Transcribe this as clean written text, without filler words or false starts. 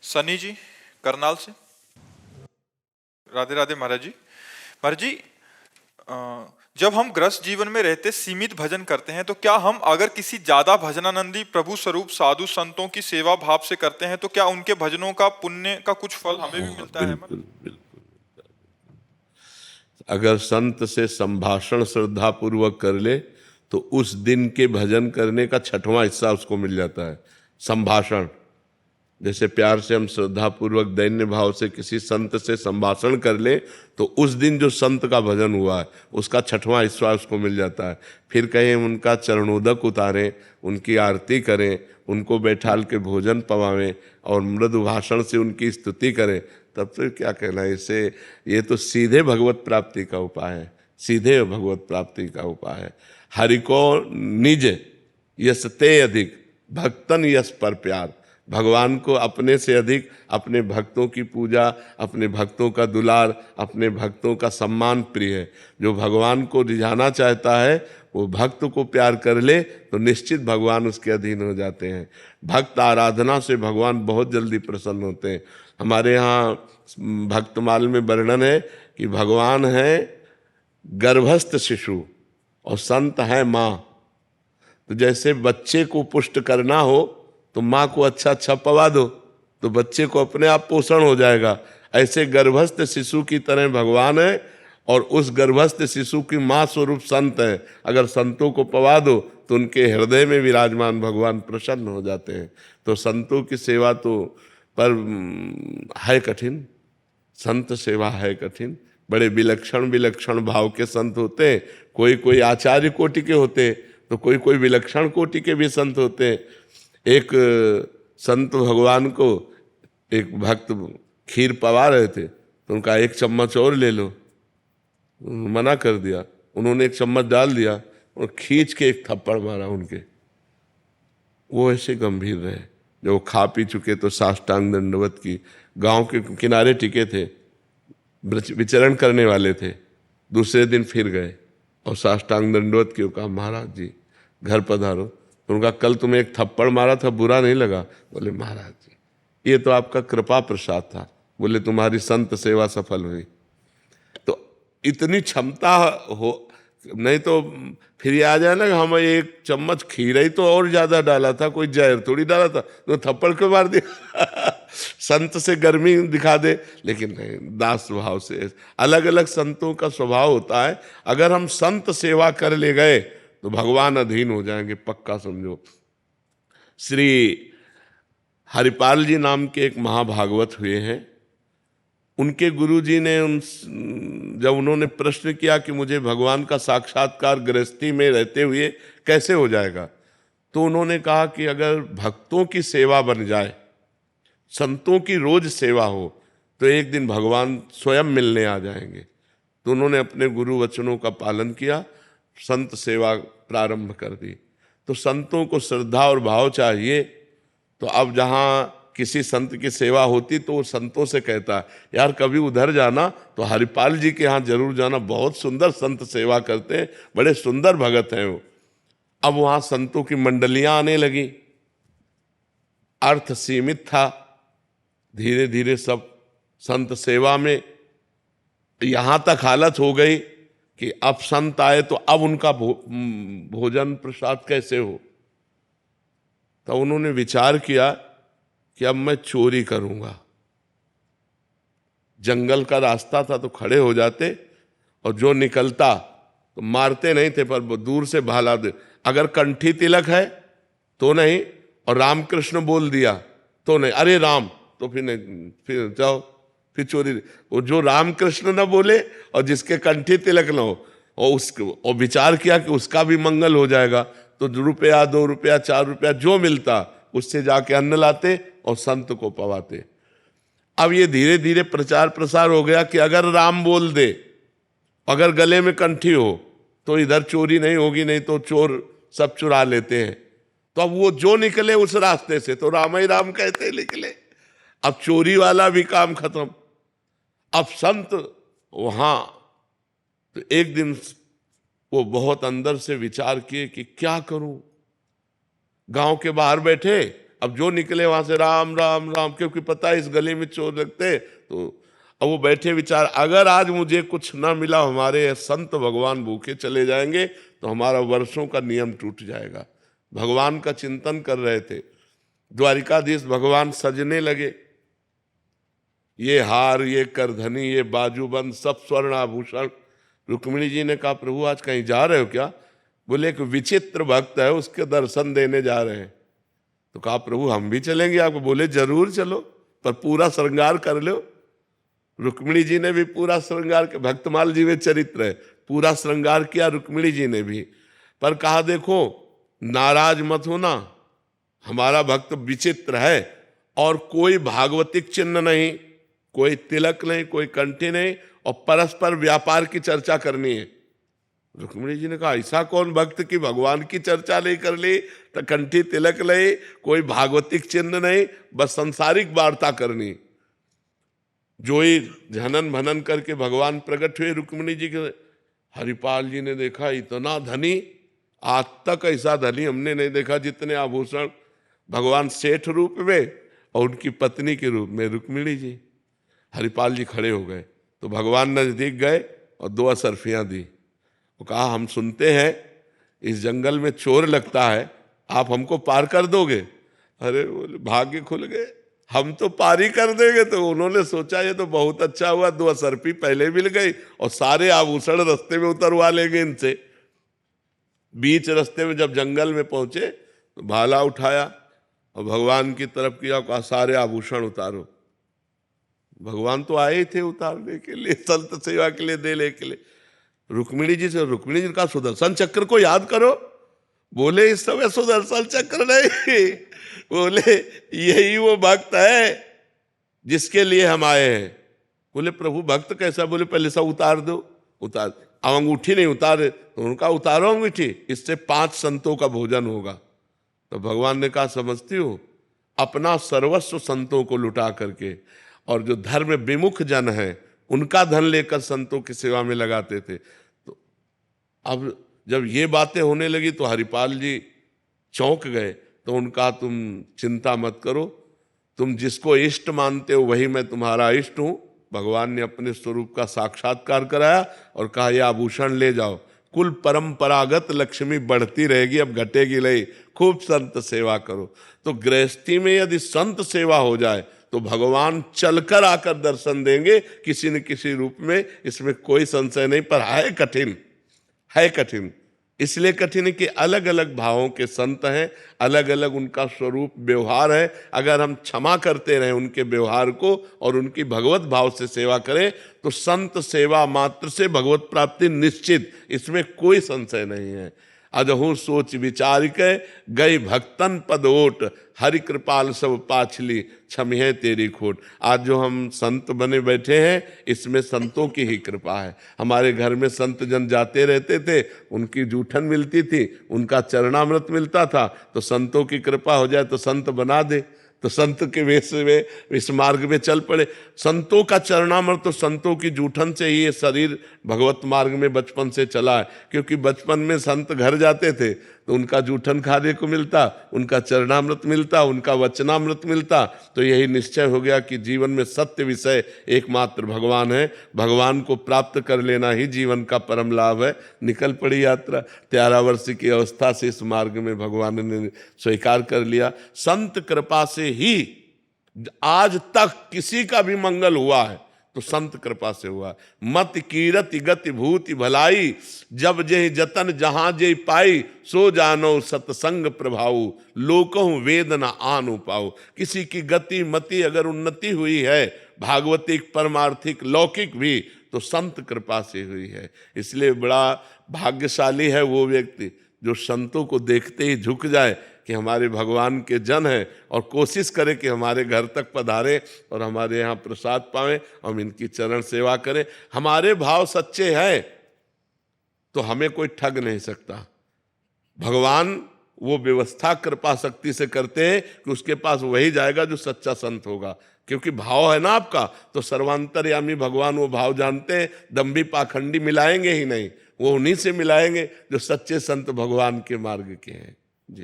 सनी जी, करनाल से। राधे राधे महाराज जी। महाराज जी, अ, जब हम ग्रस्त जीवन में रहते सीमित भजन करते हैं, तो क्या हम अगर किसी ज्यादा भजनानंदी प्रभु स्वरूप साधु संतों की सेवा भाव से करते हैं, तो क्या उनके भजनों का पुण्य का कुछ फल हमें भी हाँ, मिलता है महाराज? बिल्कुल बिल्कुल। अगर संत से संभाषण श्रद्धा पूर्वक कर ले तो उस दिन के भजन करने का 6वां हिस्सा उसको मिल जाता है। संभाषण, जैसे प्यार से हम श्रद्धा पूर्वक दैन्य भाव से किसी संत से संभाषण कर ले तो उस दिन जो संत का भजन हुआ है उसका 6वां हिस्सा उसको मिल जाता है। फिर कहीं उनका चरणोदक उतारें, उनकी आरती करें, उनको बैठाल के भोजन पवावें और मृदु भाषण से उनकी स्तुति करें, तब तो क्या कहना है इसे। ये तो सीधे भगवत प्राप्ति का उपाय है, सीधे भगवत प्राप्ति का उपाय है। हरि को निज यस ते अधिक भक्तन यस पर प्यार। भगवान को अपने से अधिक अपने भक्तों की पूजा, अपने भक्तों का दुलार, अपने भक्तों का सम्मान प्रिय है। जो भगवान को रिझाना चाहता है वो भक्त को प्यार कर ले तो निश्चित भगवान उसके अधीन हो जाते हैं। भक्त आराधना से भगवान बहुत जल्दी प्रसन्न होते हैं। हमारे यहाँ भक्तमाल में वर्णन है कि भगवान है गर्भस्थ शिशु और संत है माँ। तो जैसे बच्चे को पुष्ट करना हो तो माँ को अच्छा अच्छा पवा दो तो बच्चे को अपने आप पोषण हो जाएगा। ऐसे गर्भस्थ शिशु की तरह भगवान है और उस गर्भस्थ शिशु की माँ स्वरूप संत है। अगर संतों को पवा दो तो उनके हृदय में विराजमान भगवान प्रसन्न हो जाते हैं। तो संतों की सेवा तो पर है कठिन, संत सेवा है कठिन। बड़े विलक्षण विलक्षण भाव के संत होते हैं। कोई कोई आचार्य कोटि के होते तो कोई कोई विलक्षण कोटि के भी संत होते हैं। एक संत भगवान को एक भक्त खीर पवा रहे थे तो उनका 1 चम्मच और ले लो, मना कर दिया। उन्होंने 1 चम्मच डाल दिया और खींच के एक थप्पड़ मारा उनके। वो ऐसे गंभीर रहे। जब वो खा पी चुके तो साष्टांग दंडवत की, गांव के किनारे टिके थे, विचरण करने वाले थे। दूसरे दिन फिर गए और साष्टांग दंडवत की, कहा महाराज जी घर पधारो। तो उनका कल तुम्हें एक थप्पड़ मारा था, बुरा नहीं लगा? बोले महाराज जी ये तो आपका कृपा प्रसाद था। बोले तुम्हारी संत सेवा सफल हुई। तो इतनी क्षमता हो, नहीं तो फिर ये आ जाए ना हम 1 चम्मच खीर ही तो और ज्यादा डाला था, कोई जहर थोड़ी डाला था, तो थप्पड़ क्यों मार दिया। संत से गर्मी दिखा दे, लेकिन नहीं, दास स्वभाव से। अलग अलग संतों का स्वभाव होता है। अगर हम संत सेवा कर ले गए तो भगवान अधीन हो जाएंगे, पक्का समझो। श्री हरिपाल जी नाम के एक महाभागवत हुए हैं। उनके गुरुजी ने जब उन्होंने प्रश्न किया कि मुझे भगवान का साक्षात्कार गृहस्थी में रहते हुए कैसे हो जाएगा, तो उन्होंने कहा कि अगर भक्तों की सेवा बन जाए, संतों की रोज सेवा हो, तो एक दिन भगवान स्वयं मिलने आ जाएंगे। तो उन्होंने अपने गुरु वचनों का पालन किया, संत सेवा प्रारंभ कर दी। तो संतों को श्रद्धा और भाव चाहिए। तो अब जहाँ किसी संत की सेवा होती तो वो संतों से कहता यार कभी उधर जाना तो हरिपाल जी के यहाँ जरूर जाना, बहुत सुंदर संत सेवा करते हैं, बड़े सुंदर भगत हैं वो। अब वहाँ संतों की मंडलियां आने लगी। अर्थ सीमित था, धीरे धीरे सब संत सेवा में यहाँ तक हालत हो गई कि अब संत आए तो अब उनका भोजन प्रसाद कैसे हो। तो उन्होंने विचार किया कि अब मैं चोरी करूंगा। जंगल का रास्ता था तो खड़े हो जाते और जो निकलता तो मारते नहीं थे पर दूर से भाला दे। अगर कंठी तिलक है तो नहीं, और रामकृष्ण बोल दिया तो नहीं, अरे राम, तो फिर नहीं, फिर जाओ, फिर चोरी। वो जो रामकृष्ण न बोले और जिसके कंठी तिलक न हो और विचार किया कि उसका भी मंगल हो जाएगा, तो ₹1, ₹2, ₹4 जो मिलता उससे जाके अन्न लाते और संत को पवाते। अब ये धीरे धीरे प्रचार प्रसार हो गया कि अगर राम बोल दे, अगर गले में कंठी हो तो इधर चोरी नहीं होगी, नहीं तो चोर सब चुरा लेते हैं। तो अब वो जो निकले उस रास्ते से तो राम ही राम कहते निकले। अब चोरी वाला भी काम खत्म। अब संत वहां, तो एक दिन वो बहुत अंदर से विचार किए कि क्या करूं। गांव के बाहर बैठे अब जो निकले वहां से राम राम राम, क्योंकि पता है इस गली में चोर लगते। तो अब वो बैठे विचार, अगर आज मुझे कुछ ना मिला, हमारे संत भगवान भूखे चले जाएंगे तो हमारा वर्षों का नियम टूट जाएगा। भगवान का चिंतन कर रहे थे। द्वारिकाधीश भगवान सजने लगे, ये हार, ये करधनी, ये बाजूबंद, सब स्वर्ण आभूषण। रुक्मिणी जी ने कहा, प्रभु आज कहीं जा रहे हो क्या? बोले एक विचित्र भक्त है, उसके दर्शन देने जा रहे हैं। तो कहा, प्रभु हम भी चलेंगे आपको। बोले जरूर चलो, पर पूरा श्रृंगार कर लो। रुक्मिणी जी ने भी पूरा श्रृंगार के, भक्तमाल जी में चरित्र है, पूरा श्रृंगार किया रुक्मिणी जी ने भी। पर कहा, देखो नाराज मत होना, हमारा भक्त विचित्र है और कोई भागवतिक चिन्ह नहीं, कोई तिलक नहीं, कोई कंठी नहीं, और परस्पर व्यापार की चर्चा करनी है। रुक्मिणी जी ने कहा, ऐसा कौन भक्त की भगवान की चर्चा नहीं कर ली, तो कंठी तिलक नहीं, कोई भागवतिक चिन्ह नहीं, बस संसारिक वार्ता करनी। जो ही झनन भनन करके भगवान प्रकट हुए रुक्मिणी जी के। हरिपाल जी ने देखा, इतना धनी, आज तक ऐसा धनी हमने नहीं देखा, जितने आभूषण, भगवान सेठ रूप में और उनकी पत्नी के रूप में रुक्मिणी जी। हरिपाल जी खड़े हो गए तो भगवान नजदीक गए और 2 असरफियां दी। वो कहा, हम सुनते हैं इस जंगल में चोर लगता है, आप हमको पार कर दोगे? अरे बोले, भाग्य खुल गए, हम तो पार ही कर देंगे। तो उन्होंने सोचा ये तो बहुत अच्छा हुआ, 2 असरफी पहले मिल गई और सारे आभूषण रास्ते में उतरवा लेंगे इनसे। बीच रास्ते में जब जंगल में पहुंचे तो भाला उठाया और भगवान की तरफ किया, कहा सारे आभूषण उतारो। भगवान तो आए थे उतारने के लिए, संत सेवा के लिए, देने के लिए। रुक्मिणी जी से, रुक्मिणी जी का सुदर्शन चक्र को याद करो। बोले इस समय सुदर्शन चक्र नहीं, बोले यही वो भक्त है जिसके लिए हम आए हैं। बोले प्रभु भक्त कैसा? बोले पहले सब उतार दो। उतार, अब अंगूठी नहीं उतारे तो उनका उतारो अंगूठी, इससे 5 संतों का भोजन होगा। तो भगवान ने कहा, समझती हो, अपना सर्वस्व संतों को लुटा करके, और जो धर्म विमुख जन है उनका धन लेकर संतों की सेवा में लगाते थे। तो अब जब ये बातें होने लगी तो हरिपाल जी चौंक गए। तो उनका, तुम चिंता मत करो, तुम जिसको इष्ट मानते हो वही मैं तुम्हारा इष्ट हूं। भगवान ने अपने स्वरूप का साक्षात्कार कराया और कहा, यह आभूषण ले जाओ, कुल परंपरागत लक्ष्मी बढ़ती रहेगी, अब घटेगी नहीं, खूब संत सेवा करो। तो गृहस्थी में यदि संत सेवा हो जाए तो भगवान चलकर आकर दर्शन देंगे किसी न किसी रूप में, इसमें कोई संशय नहीं। पर है कठिन, है कठिन। इसलिए कठिन है कि अलग अलग भावों के संत हैं, अलग अलग उनका स्वरूप व्यवहार है। अगर हम क्षमा करते रहें उनके व्यवहार को और उनकी भगवत भाव से सेवा करें तो संत सेवा मात्र से भगवत प्राप्ति निश्चित, इसमें कोई संशय नहीं है। अदहु सोच विचार के गई भक्तन पद ओट, हरि कृपाल सब पाछली क्षमिहे तेरी खोट। आज जो हम संत बने बैठे हैं इसमें संतों की ही कृपा है। हमारे घर में संत जन जाते रहते थे, उनकी जूठन मिलती थी, उनका चरणामृत मिलता था। तो संतों की कृपा हो जाए तो संत बना दे, तो संत के वेश में इस मार्ग में चल पड़े। संतों का चरणामृत तो संतों की जूठन से ही ये शरीर भगवत मार्ग में बचपन से चला है। क्योंकि बचपन में संत घर जाते थे तो उनका जूठन खाने को मिलता, उनका चरणामृत मिलता, उनका वचनामृत मिलता। तो यही निश्चय हो गया कि जीवन में सत्य विषय एकमात्र भगवान है, भगवान को प्राप्त कर लेना ही जीवन का परम लाभ है। निकल पड़ी यात्रा। 13 वर्ष की अवस्था से इस मार्ग में भगवान ने स्वीकार कर लिया। संत कृपा से ही आज तक किसी का भी मंगल हुआ है तो संत कृपा से हुआ। मत कीरति गति भूति भलाई, जब जेहि जतन जहां जे पाई, सो जानो सतसंग प्रभाऊ, लोकहु वेदना आनु पाऊ। किसी की गति मति अगर उन्नति हुई है, भागवतिक परमार्थिक लौकिक भी, तो संत कृपा से हुई है। इसलिए बड़ा भाग्यशाली है वो व्यक्ति जो संतों को देखते ही झुक जाए कि हमारे भगवान के जन हैं, और कोशिश करें कि हमारे घर तक पधारे और हमारे यहाँ प्रसाद पाएं, हम इनकी चरण सेवा करें। हमारे भाव सच्चे हैं तो हमें कोई ठग नहीं सकता। भगवान वो व्यवस्था कृपा शक्ति से करते हैं कि उसके पास वही जाएगा जो सच्चा संत होगा। क्योंकि भाव है ना आपका, तो सर्वांतर्यामी भगवान वो भाव जानते हैं। दंभी पाखंडी मिलाएंगे ही नहीं, वो उन्हीं से मिलाएंगे जो सच्चे संत भगवान के मार्ग के हैं।